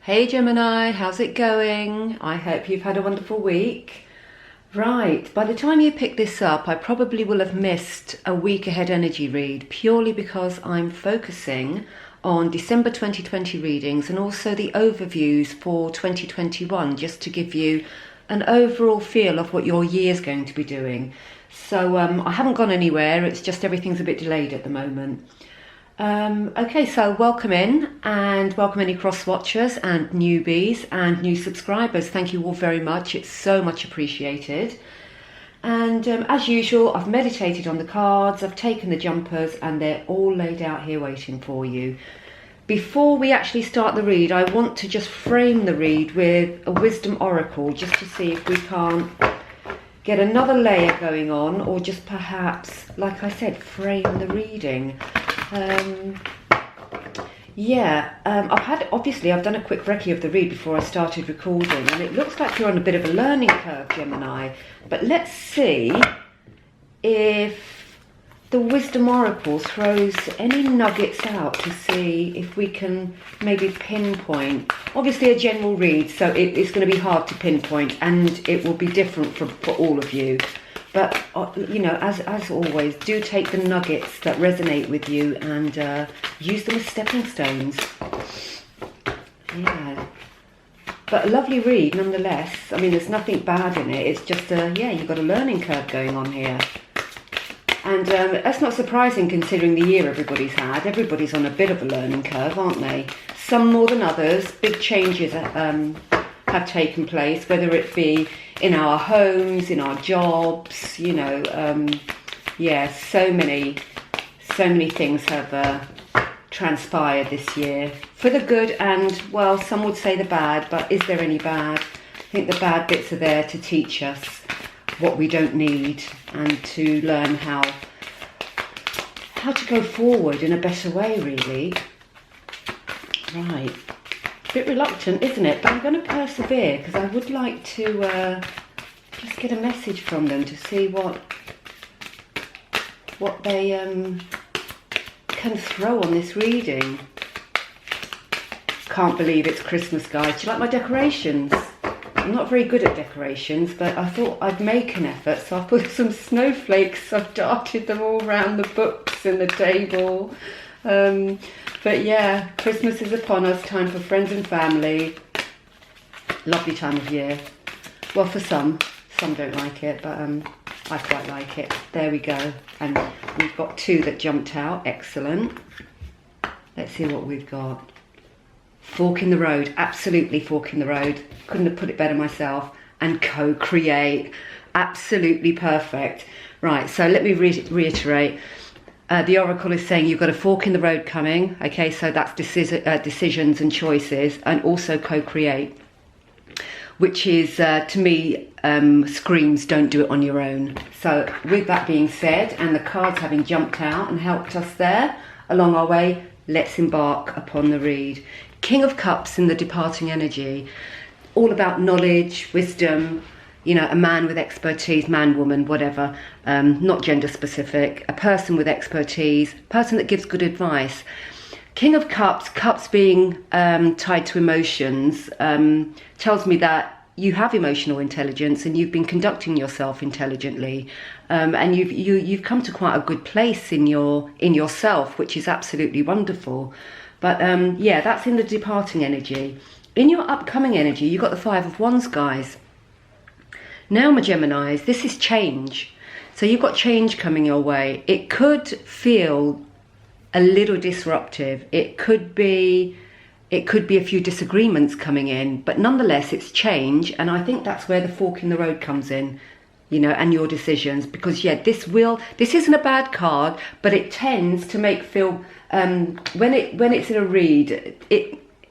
Hey Gemini, how's it going? I hope you've had a wonderful week. Right, by the time you pick this up, I probably will have missed a week ahead energy read purely because I'm focusing on December 2020 readings and also the overviews for 2021, just to give you an overall feel of what your year's going to be doing. So I haven't gone anywhere, it's just everything's a bit delayed at the moment. Okay, so welcome in and welcome any cross watchers and newbies and new subscribers. Thank you all very much. It's so much appreciated. And as usual, I've meditated on the cards, I've taken the jumpers, and they're all laid out here waiting for you. Before we actually start the read, I want to just frame the read with a wisdom oracle just to see if we can't get another layer going on, or just perhaps, like I said, frame the reading. I've done a quick recce of the read before I started recording, and it looks like you're on a bit of a learning curve, Gemini. But let's see if the Wisdom Oracle throws any nuggets out to see if we can maybe pinpoint. Obviously a general read, so it's going to be hard to pinpoint, and it will be different for all of you. But, you know, as always, do take the nuggets that resonate with you and use them as stepping stones. Yeah. But a lovely read, nonetheless. I mean, there's nothing bad in it. It's just, you've got a learning curve going on here. And that's not surprising considering the year everybody's had. Everybody's on a bit of a learning curve, aren't they? Some more than others. Big changes have taken place, whether it be in our homes, in our jobs, you know, so many things have transpired this year, for the good and, well, some would say the bad, but is there any bad? I think the bad bits are there to teach us what we don't need and to learn how to go forward in a better way, really. Right. A bit reluctant, isn't it? But I'm going to persevere because I would like to just get a message from them to see what they can throw on this reading. Can't believe it's Christmas, guys. Do you like my decorations? I'm not very good at decorations, but I thought I'd make an effort, so I put some snowflakes. I've darted them all around the books and the table. But yeah, Christmas is upon us, time for friends and family. Lovely time of year. Well, for some don't like it, but I quite like it. There we go. And we've got two that jumped out. Excellent. Let's see what we've got. Fork in the road. Absolutely fork in the road. Couldn't have put it better myself. And co-create. Absolutely perfect. Right, so let me reiterate. The Oracle is saying you've got a fork in the road coming. Okay, so that's decisions and choices, and also co-create, which is, to me, screams don't do it on your own. So with that being said, and the cards having jumped out and helped us there along our way, let's embark upon the read. King of Cups in the departing energy, all about knowledge, wisdom, you know, a man with expertise, man, woman, whatever, not gender specific, a person with expertise, person that gives good advice. King of Cups, cups being tied to emotions, tells me that you have emotional intelligence and you've been conducting yourself intelligently, and you've come to quite a good place in yourself, which is absolutely wonderful. But that's in the departing energy. In your upcoming energy, you've got the Five of Wands, guys. Now, my Geminis, this is change. So you've got change coming your way. It could feel a little disruptive. It could be a few disagreements coming in, but nonetheless, it's change. And I think that's where the fork in the road comes in, you know, and your decisions. Because, this isn't a bad card, but it tends to make feel, when it's in a read,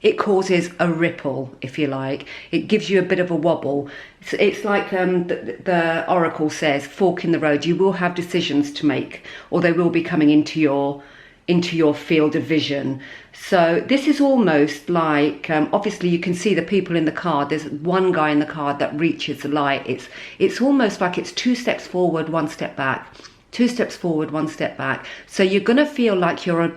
it causes a ripple, if you like. It gives you a bit of a wobble. It's like the Oracle says, fork in the road. You will have decisions to make, or they will be coming into your field of vision. So this is almost like, obviously you can see the people in the card. There's one guy in the card that reaches the light. It's almost like it's 2 steps forward, 1 step back. 2 steps forward, 1 step back. So you're going to feel like you're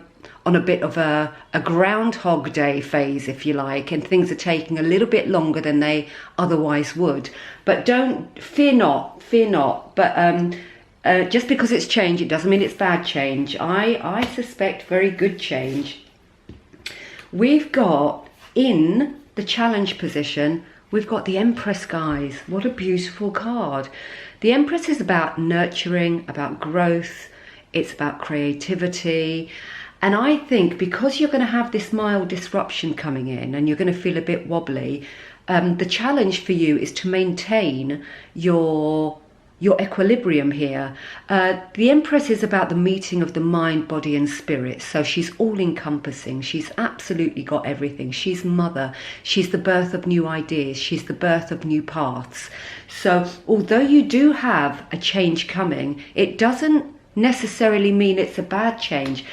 on a bit of a Groundhog Day phase, if you like, and things are taking a little bit longer than they otherwise would. But fear not. But just because it's change, it doesn't mean it's bad change. I suspect very good change. We've got in the challenge position, we've got the Empress, guys. What a beautiful card. The Empress is about nurturing, about growth. It's about creativity. And I think because you're going to have this mild disruption coming in and you're going to feel a bit wobbly, the challenge for you is to maintain your equilibrium here. The Empress is about the meeting of the mind, body and spirit. So she's all encompassing. She's absolutely got everything. She's mother. She's the birth of new ideas. She's the birth of new paths. So although you do have a change coming, it doesn't necessarily mean it's a bad change.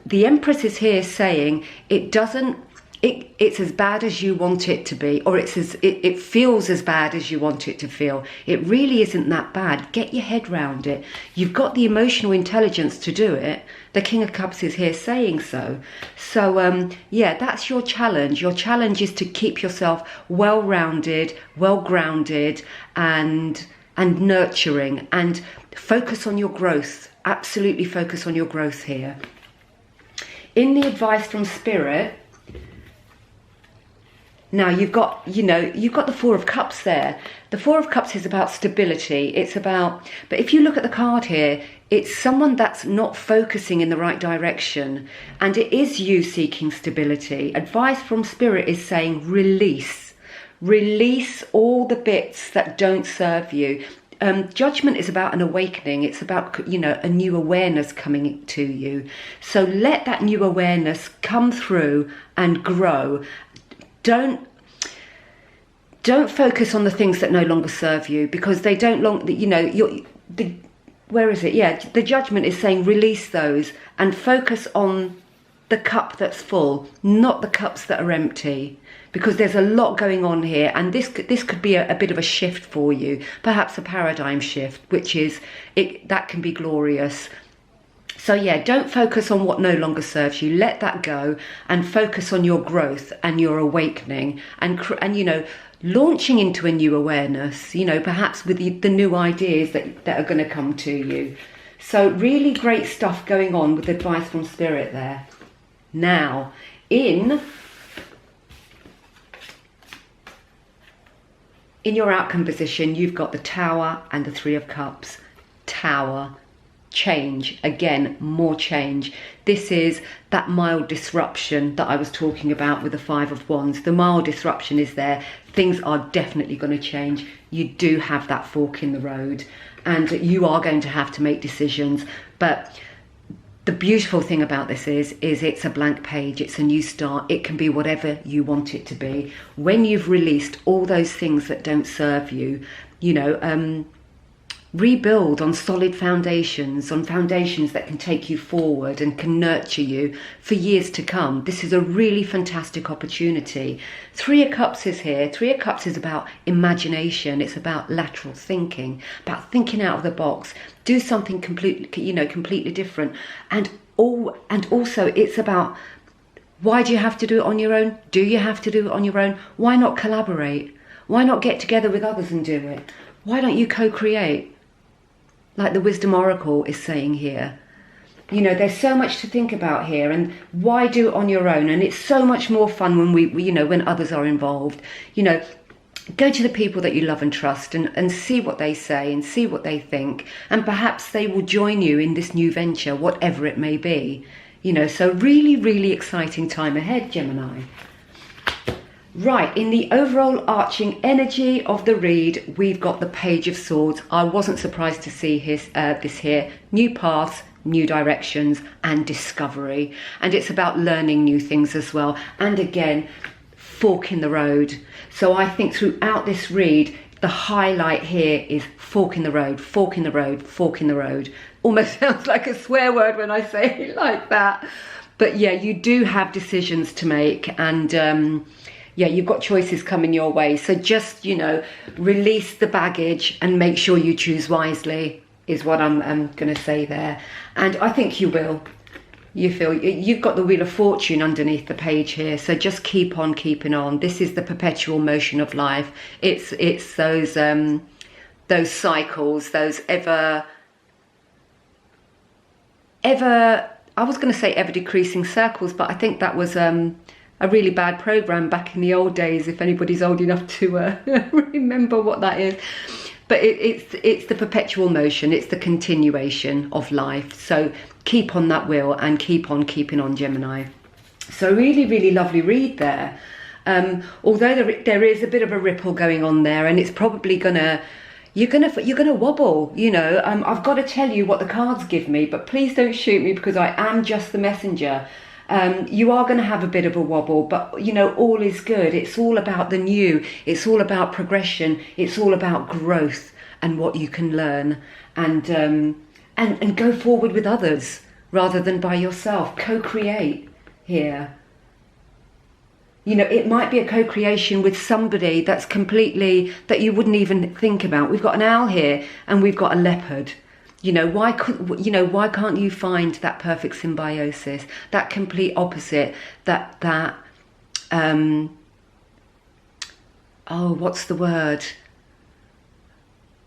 The Empress is here saying it's as bad as you want it to be, or it feels as bad as you want it to feel. It really isn't that bad. Get your head round it. You've got the emotional intelligence to do it. The King of Cups is here saying so. So yeah, that's your challenge. Your challenge is to keep yourself well-rounded, well-grounded, and nurturing, and focus on your growth. Absolutely focus on your growth here. In the advice from Spirit, now you've got the Four of Cups there. The Four of Cups is about stability. It's about, but if you look at the card here, it's someone that's not focusing in the right direction, and it is you seeking stability. Advice from Spirit is saying release. Release all the bits that don't serve you. Judgment is about an awakening. It's about, a new awareness coming to you. So let that new awareness come through and grow. Don't focus on the things that no longer serve you, because they don't where is it? Yeah, the Judgment is saying release those and focus on the cup that's full, not the cups that are empty. Because there's a lot going on here, and this could be a bit of a shift for you, perhaps a paradigm shift, which is that can be glorious. So yeah, don't focus on what no longer serves you. Let that go and focus on your growth and your awakening, and launching into a new awareness. Perhaps with the new ideas that are going to come to you. So really great stuff going on with advice from Spirit there. Now in your outcome position, you've got the Tower and the Three of Cups. Tower, change, again, more change. This is that mild disruption that I was talking about with the Five of Wands. The mild disruption is there. Things are definitely going to change. You do have that fork in the road, and you are going to have to make decisions. But the beautiful thing about this is it's a blank page. It's a new start. It can be whatever you want it to be. When you've released all those things that don't serve you, rebuild on solid foundations, on foundations that can take you forward and can nurture you for years to come. This is a really fantastic opportunity. Three of Cups is here. Three of Cups is about imagination. It's about lateral thinking, about thinking out of the box. Do something completely different. And also it's about, why do you have to do it on your own? Do you have to do it on your own? Why not collaborate? Why not get together with others and do it? Why don't you co-create? Like the Wisdom Oracle is saying here. There's so much to think about here, and why do it on your own? And it's so much more fun when when others are involved. Go to the people that you love and trust and see what they say and see what they think, and perhaps they will join you in this new venture, whatever it may be. So really, really exciting time ahead, Gemini. Right, in the overall arching energy of the read, we've got the Page of Swords. I wasn't surprised to see this here. New paths, new directions, and discovery. And it's about learning new things as well. And again, fork in the road. So I think throughout this read, the highlight here is fork in the road, fork in the road, fork in the road. Almost sounds like a swear word when I say it like that. But yeah, you do have decisions to make, and yeah, you've got choices coming your way. So just, release the baggage and make sure you choose wisely is what I'm going to say there. And I think you will. you've got the Wheel of Fortune underneath the page here, so just keep on keeping on. This is the perpetual motion of life. It's those cycles, those ever I was going to say ever decreasing circles, but I think that was a really bad program back in the old days, if anybody's old enough to remember what that is. But it's the perpetual motion, it's the continuation of life. So keep on that wheel and keep on keeping on, Gemini. So really, really lovely read there. Although there is a bit of a ripple going on there, and it's probably you're gonna wobble, you know. I've got to tell you what the cards give me, but please don't shoot me because I am just the messenger. You are going to have a bit of a wobble, but you know, all is good. It's all about the new. It's all about progression. It's all about growth and what you can learn, and go forward with others rather than by yourself. Co-create here. You know, it might be a co-creation with somebody that's completely, that you wouldn't even think about. We've got an owl here and we've got a leopard. You know, why can't you find that perfect symbiosis, that complete opposite, what's the word?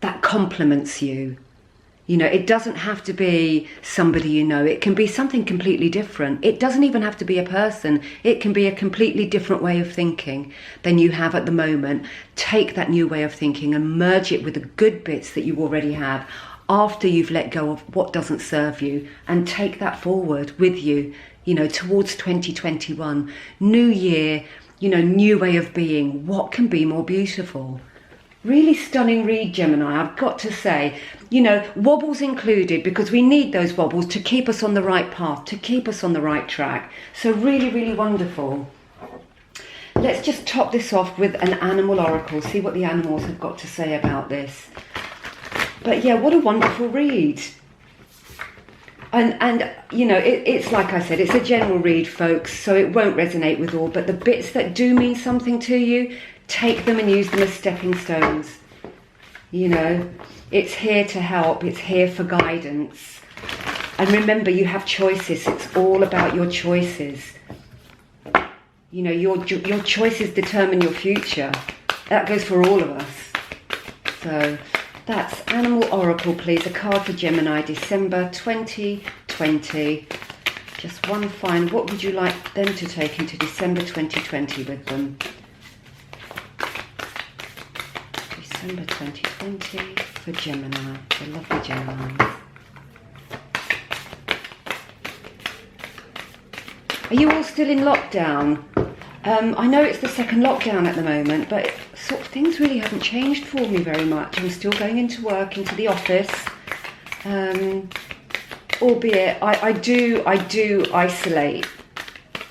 That complements you. You know, it doesn't have to be somebody you know. It can be something completely different. It doesn't even have to be a person. It can be a completely different way of thinking than you have at the moment. Take that new way of thinking and merge it with the good bits that you already have after you've let go of what doesn't serve you, and take that forward with you, you know, towards 2021. New year, you know, new way of being. What can be more beautiful? Really stunning read, Gemini, I've got to say. You know, wobbles included, because we need those wobbles to keep us on the right path, to keep us on the right track. So really, really wonderful. Let's just top this off with an animal oracle, see what the animals have got to say about this. But yeah, what a wonderful read. And you know, it's like I said, it's a general read, folks, so it won't resonate with all, but the bits that do mean something to you, take them and use them as stepping stones. You know, it's here to help, it's here for guidance. And remember, you have choices. It's all about your choices. You know, your choices determine your future. That goes for all of us. So that's Animal Oracle, please. A card for Gemini, December 2020. Just one fine. What would you like them to take into December 2020 with them? December 2020 for Gemini, the lovely Geminis. Are you all still in lockdown? I know it's the second lockdown at the moment, but sort of things really haven't changed for me very much. I'm still going into work, into the office, albeit I do isolate.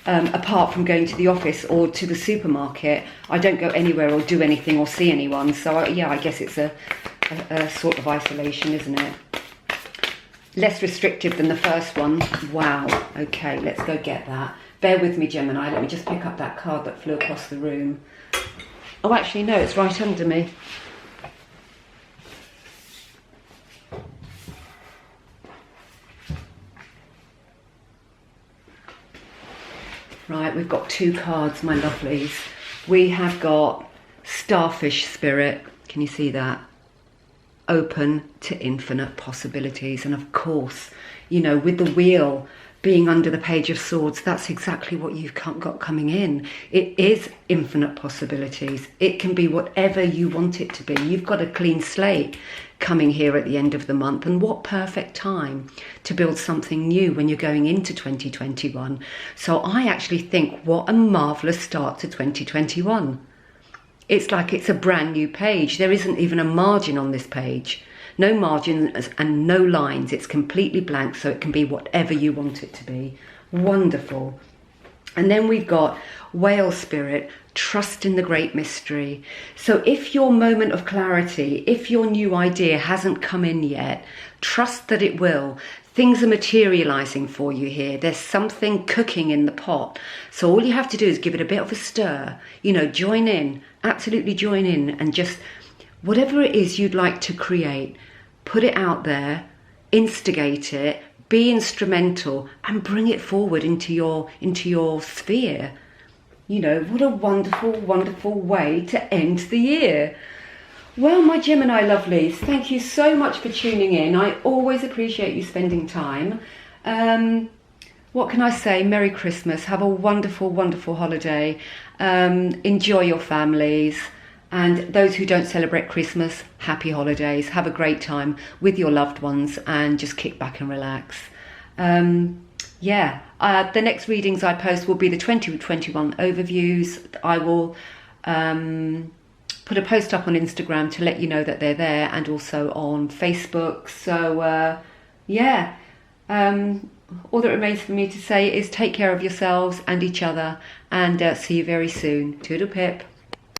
Apart from going to the office or to the supermarket, I don't go anywhere or do anything or see anyone. So yeah, I guess it's a sort of isolation, isn't it? Less restrictive than the first one. Wow. Okay, let's go get that. Bear with me, Gemini. Let me just pick up that card that flew across the room. Oh, actually, no, it's right under me. Right, we've got two cards, my lovelies. We have got Starfish Spirit. Can you see that? Open to infinite possibilities. And of course, you know, with the wheel being under the Page of Swords, that's exactly what you've got coming in. It is infinite possibilities. It can be whatever you want it to be. You've got a clean slate coming here at the end of the month, and what perfect time to build something new when you're going into 2021. So I actually think what a marvellous start to 2021. It's like it's a brand new page. There isn't even a margin on this page. No margins and no lines. It's completely blank, so it can be whatever you want it to be. Wonderful. And then we've got Whale Spirit, trust in the great mystery. So if your moment of clarity, if your new idea hasn't come in yet, trust that it will. Things are materializing for you here. There's something cooking in the pot. So all you have to do is give it a bit of a stir. You know, join in, absolutely join in, and just whatever it is you'd like to create, put it out there, instigate it, be instrumental and bring it forward into your sphere. You know, what a wonderful, wonderful way to end the year. Well, my Gemini lovelies, thank you so much for tuning in. I always appreciate you spending time. What can I say? Merry Christmas. Have a wonderful, wonderful holiday. Enjoy your families. And those who don't celebrate Christmas, happy holidays. Have a great time with your loved ones and just kick back and relax. The next readings I post will be the 2021 overviews. I will put a post up on Instagram to let you know that they're there, and also on Facebook. So all that remains for me to say is take care of yourselves and each other, and see you very soon. Toodle pip.